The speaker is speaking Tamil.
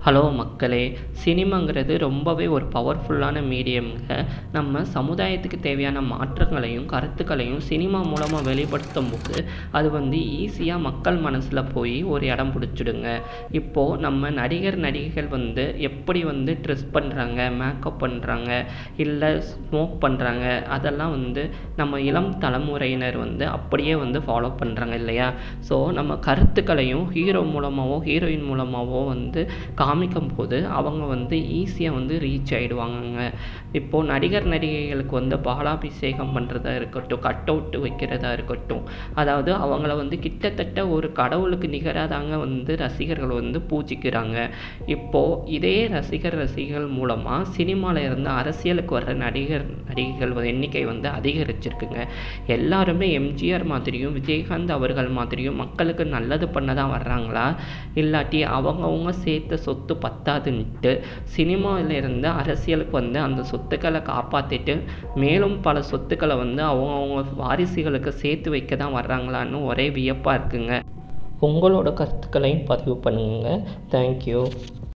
ஹலோ மக்களே! சினிமாங்கிறது ரொம்பவே ஒரு பவர்ஃபுல்லான மீடியம்ங்க. நம்ம சமுதாயத்துக்கு தேவையான மாற்றங்களையும், கருத்துக்களையும் சினிமா மூலமா வெளிப்படுத்தும்போது, அது ஈஸியா மக்கள் மனசுல போய் ஒரு இடம் பிடிச்சிடுங்க. இப்போ நம்ம நடிகர், நடிகைகள் எப்படி ட்ரெஸ் பண்றாங்க, மேக்கப் பண்றாங்க, இல்ல ஸ்மோக் பண்றாங்க, அதெல்லாம் நம்ம இளம் தலைமுறையினர் அப்படியே ஃபாலோ பண்றாங்க இல்லையா? ஸோ நம்ம கருத்துக்களையும் ஹீரோ மூலமாவோ, ஹீரோயின் மூலமாவோ காமிக்கும்போது அவங்க ஈஸியா ரீச் ஆயிடுவாங்கங்க. இப்போது நடிகர், நடிகைகளுக்கு பாலாபிஷேகம் பண்ணுறதா இருக்கட்டும், கட் அவுட் வைக்கிறதா இருக்கட்டும், அதாவது அவங்கள கிட்டத்தட்ட ஒரு கடவுளுக்கு நிகராக தாங்க ரசிகர்கள் பூஜிக்கிறாங்க. இப்போது இதே ரசிகர்கள் மூலமாக சினிமாவில் இருந்து அரசியலுக்கு வர்ற நடிகர், நடிகைகள் எண்ணிக்கை அதிகரிச்சிருக்குங்க. எல்லாருமே எம்ஜிஆர் மாதிரியும், விஜயகாந்த் அவர்கள் மாதிரியும் மக்களுக்கு நல்லது பண்ண தான் வர்றாங்களா? இல்லாட்டி அவங்கவுங்க சேர்த்த சொத்து பத்தாதுன்ட்டு சினிமாவில் இருந்து அரசியலுக்கு அந்த சொத்துக்களை காப்பாற்றிட்டு மேலும் பல சொத்துக்களை அவங்கவுங்க வாரிசுகளுக்கு சேர்த்து வைக்க தான் வர்றாங்களான்னு ஒரே வியப்பாக இருக்குங்க. உங்களோட கருத்துக்களையும் பதிவு பண்ணுங்க. தேங்க்யூ.